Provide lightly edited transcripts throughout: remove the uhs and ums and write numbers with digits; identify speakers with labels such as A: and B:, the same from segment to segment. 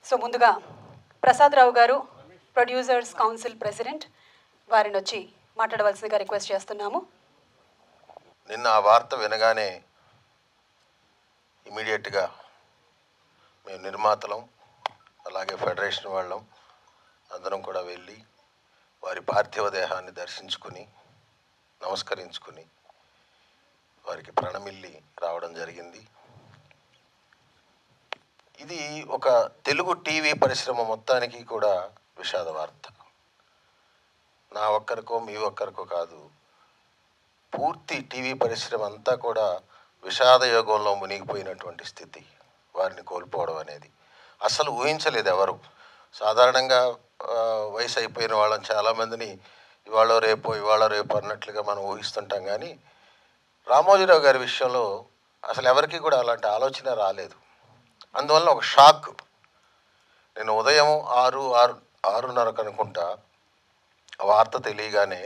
A: So ముందుగా ప్రసాద్ రావు గారు, producers council president, వారిని వచ్చి మాట్లాడవలసిందిగా రిక్వెస్ట్ చేస్తున్నాము.
B: నిన్న ఆ వార్త వినగానే ఇమీడియట్గా మేము నిర్మాతలం, అలాగే ఫెడరేషన్ వాళ్ళం అందరం కూడా వెళ్ళి వారి పార్థివ దేహాన్ని దర్శించుకుని నమస్కరించుకుని వారికి ప్రణమిల్లి రావడం జరిగింది. ఇది ఒక తెలుగు టీవీ పరిశ్రమ మొత్తానికి కూడా విషాద వార్త. నా ఒక్కరికో మీ ఒక్కరికో కాదు, పూర్తి టీవీ పరిశ్రమ అంతా కూడా విషాద యోగంలో మునిగిపోయినటువంటి స్థితి. వారిని కోల్పోవడం అనేది అసలు ఊహించలేదు ఎవరు. సాధారణంగా వయసు అయిపోయిన వాళ్ళని చాలామందిని ఇవాళ రేపు అన్నట్లుగా మనం ఊహిస్తుంటాం. కానీ రామోజీరావు గారి విషయంలో అసలు ఎవరికి కూడా అలాంటి ఆలోచన రాలేదు. అందువల్ల ఒక షాక్. నేను ఉదయం 6:30 అనుకుంటా ఆ వార్త తెలియగానే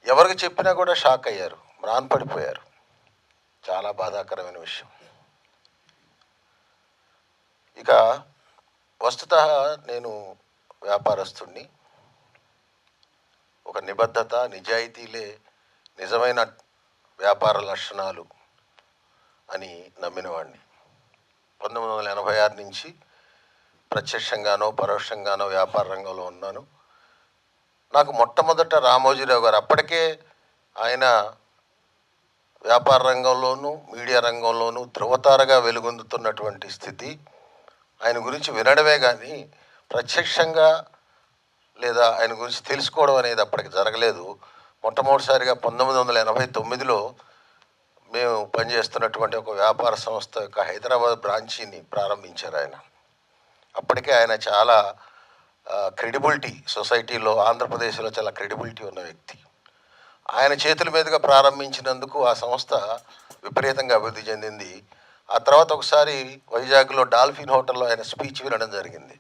B: ఎవరికి చెప్పినా కూడా షాక్ అయ్యారు, మ్రాన్పడిపోయారు. చాలా బాధాకరమైన విషయం. ఇక వస్తుతः నేను వ్యాపారస్తుడిని. ఒక నిబద్ధత, నిజాయితీలే నిజమైన వ్యాపార లక్షణాలు అని నమ్మినవాడిని. 1986 నుంచి ప్రత్యక్షంగానో పరోక్షంగానో వ్యాపార రంగంలో ఉన్నాను. నాకు మొట్టమొదట రామోజీరావు గారు, అప్పటికే ఆయన వ్యాపార రంగంలోనూ మీడియా రంగంలోనూ ధృవతారగా వెలుగొందుతున్నటువంటి స్థితి. ఆయన గురించి వినడమే కానీ ప్రత్యక్షంగా లేదా ఆయన గురించి తెలుసుకోవడం అనేది అప్పటికి జరగలేదు. మొట్టమొదటిసారిగా 1989లో మేము పనిచేస్తున్నటువంటి ఒక వ్యాపార సంస్థ యొక్క హైదరాబాద్ బ్రాంచీని ప్రారంభించారు ఆయన. అప్పటికే ఆయన చాలా క్రెడిబిలిటీ, సొసైటీలో ఆంధ్రప్రదేశ్లో చాలా క్రెడిబిలిటీ ఉన్న వ్యక్తి. ఆయన చేతుల మీదుగా ప్రారంభించినందుకు ఆ సంస్థ విపరీతంగా అభివృద్ధి చెందింది. ఆ తర్వాత ఒకసారి వైజాగ్లో డాల్ఫిన్ హోటల్లో ఆయన స్పీచ్ వినడం జరిగింది.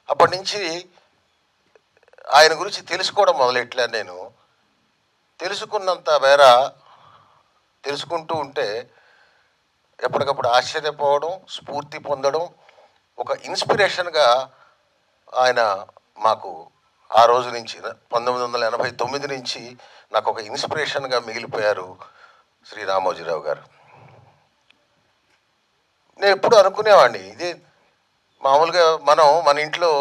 B: అప్పటి నుంచి ఆయన గురించి తెలుసుకోవడం మొదలెట్లా. నేను తెలుసుకున్నంత మేర తెలుసుకుంటూ ఉంటే ఎప్పటికప్పుడు ఆశ్చర్యపోవడం, స్ఫూర్తి పొందడం, ఒక ఇన్స్పిరేషన్గా ఆయన మాకు ఆ రోజు నుంచి 1989 నుంచి నాకు ఒక ఇన్స్పిరేషన్గా మిగిలిపోయారు శ్రీ రామోజీరావు గారు. నేను ఎప్పుడు అనుకునేవాడిని, ఇది మామూలుగా మన ఇంట్లో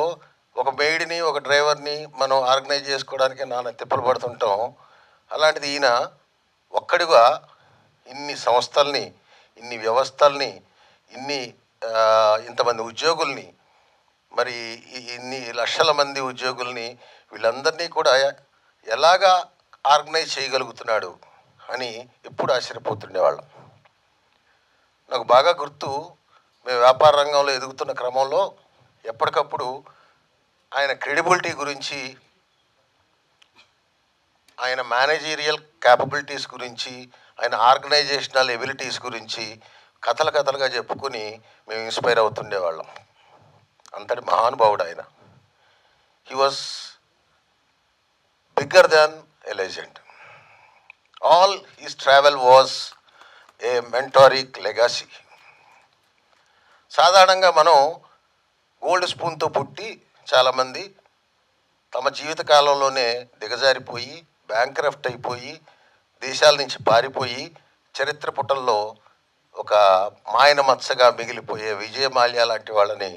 B: ఒక మెయిడ్ని, ఒక డ్రైవర్ని మనం ఆర్గనైజ్ చేసుకోవడానికి నాన్న తిప్పలు పడుతుంటాం. అలాంటిది ఈయన ఒక్కడిగా ఇన్ని సంస్థల్ని, ఇన్ని వ్యవస్థల్ని, ఇంతమంది ఉద్యోగుల్ని, మరి ఇన్ని లక్షల మంది ఉద్యోగుల్ని, వీళ్ళందరినీ కూడా ఎలాగా ఆర్గనైజ్ చేయగలుగుతున్నాడు అని ఎప్పుడు ఆశ్చర్యపోతుండేవాళ్ళం. నాకు బాగా గుర్తు, మేము వ్యాపార రంగంలో ఎదుగుతున్న క్రమంలో ఎప్పటికప్పుడు ఆయన క్రెడిబిలిటీ గురించి, ఆయన మేనేజీరియల్ క్యాపబిలిటీస్ గురించి, ఆయన ఆర్గనైజేషనల్ ఎబిలిటీస్ గురించి కథలుగా చెప్పుకొని మేము ఇన్స్పైర్ అవుతుండేవాళ్ళం. అంతటి మహానుభావుడు ఆయన. He was bigger than a legend. All his travel was a mentoric legacy. సాధారణంగా మనం గోల్డ్ స్పూన్తో పుట్టి చాలామంది తమ జీవిత కాలంలోనే దిగజారిపోయి, బ్యాంక్రఫ్ట్ అయిపోయి, దేశాల నుంచి పారిపోయి, చరిత్ర పుటల్లో ఒక మాయన మచ్చగా మిగిలిపోయే విజయమాల్యా లాంటి వాళ్ళని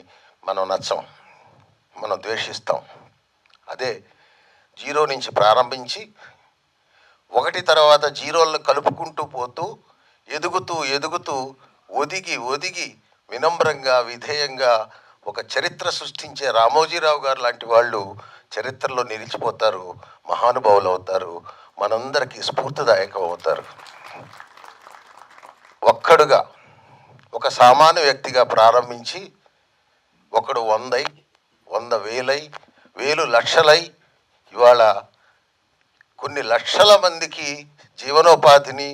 B: మనం నచ్చం, మనం ద్వేషిస్తాం. అదే జీరో నుంచి ప్రారంభించి ఒకటి తర్వాత జీరోలను కలుపుకుంటూ పోతూ ఎదుగుతూ ఒదిగి వినమ్రంగా, విధేయంగా ఒక చరిత్ర సృష్టించే రామోజీరావు గారు లాంటి వాళ్ళు చరిత్రలో నిలిచిపోతారు, మహానుభావులు అవుతారు, మనందరికీ స్ఫూర్తిదాయకం అవుతారు. ఒక్కడుగా ఒక సామాన్య వ్యక్తిగా ప్రారంభించి ఒకడు 100,000 వేలు లక్షలై ఇవాళ కొన్ని లక్షల మందికి జీవనోపాధిని,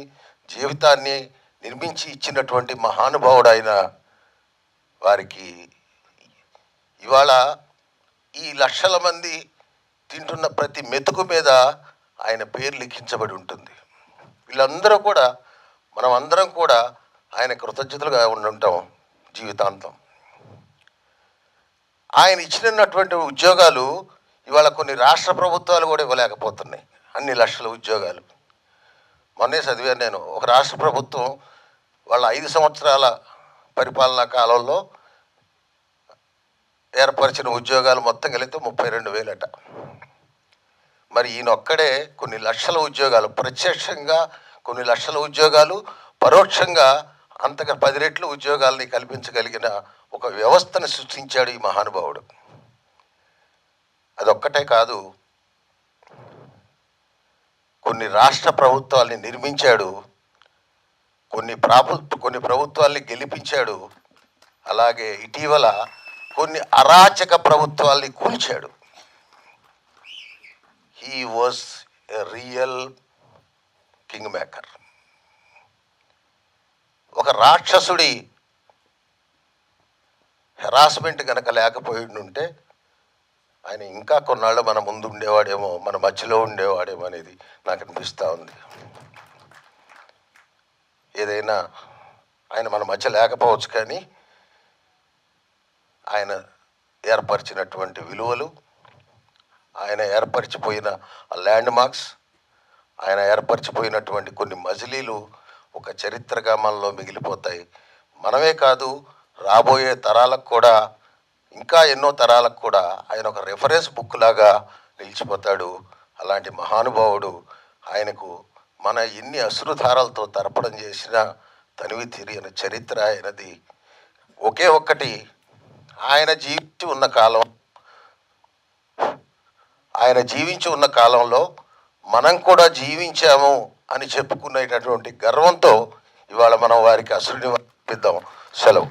B: జీవితాన్ని నిర్మించి ఇచ్చినటువంటి మహానుభావుడు ఆయన. వారికి ఇవాళ ఈ లక్షల మంది తింటున్న ప్రతి మెతుకు మీద ఆయన పేరు లిఖించబడి ఉంటుంది. వీళ్ళందరూ కూడా, మనం అందరం కూడా ఆయన కృతజ్ఞతలుగా ఉండి ఉంటాం జీవితాంతం. ఆయన ఇచ్చినటువంటి ఉద్యోగాలు ఇవాళ కొన్ని రాష్ట్ర ప్రభుత్వాలు కూడా ఇవ్వలేకపోతున్నాయి, అన్ని లక్షల ఉద్యోగాలు. మొన్నే చదివాను నేను, ఒక రాష్ట్ర ప్రభుత్వం వాళ్ళ 5 సంవత్సరాల పరిపాలనా కాలంలో ఏర్పరిచిన ఉద్యోగాలు మొత్తం కలిపితే 32,000 మరి ఈయన ఒక్కడే కొన్ని లక్షల ఉద్యోగాలు, ప్రత్యక్షంగా కొన్ని లక్షల ఉద్యోగాలు, పరోక్షంగా అంతగా 10 రెట్లు ఉద్యోగాల్ని కల్పించగలిగిన ఒక వ్యవస్థను సృష్టించాడు ఈ మహానుభావుడు. అదొక్కటే కాదు, కొన్ని రాష్ట్ర ప్రభుత్వాల్ని నిర్మించాడు, కొన్ని ప్రభుత్వాల్ని గెలిపించాడు, అలాగే ఇటీవల కొన్ని అరాచక ప్రభుత్వాల్ని కూల్చాడు. He was a real king maker. ఒక రాక్షసుడి హెరాస్మెంట్ కనుక లేకపోయి ఉంటే ఆయన ఇంకా కొన్నాళ్ళు మన ముందు ఉండేవాడేమో, మన మధ్యలో ఉండేవాడేమో అనేది నాకు అనిపిస్తూ ఉంది. ఏదైనా ఆయన మన మధ్య లేకపోవచ్చు, కానీ ఆయన ఏర్పరిచినటువంటి విలువలు, ఆయన ఏర్పరిచిపోయిన ల్యాండ్ మార్క్స్, ఆయన ఏర్పరిచిపోయినటువంటి కొన్ని మజిలీలు ఒక చరిత్రగా మనలో మిగిలిపోతాయి. మనమే కాదు, రాబోయే తరాలకు కూడా, ఇంకా ఎన్నో తరాలకు కూడా ఆయన ఒక రెఫరెన్స్ బుక్ లాగా నిలిచిపోతాడు. అలాంటి మహానుభావుడు. ఆయనకు మన ఎన్ని అశ్రుధారాలతో తర్పణం చేసిన తనివి తీరిన చరిత్ర ఆయనది. ఒకే ఒక్కటి, ఆయన జీవించి ఉన్న కాలంలో మనం కూడా జీవించాము అని చెప్పుకునేటటువంటి గర్వంతో ఇవాళ మనం వారికి అశ్రుని ఇద్దాం. సెలవు.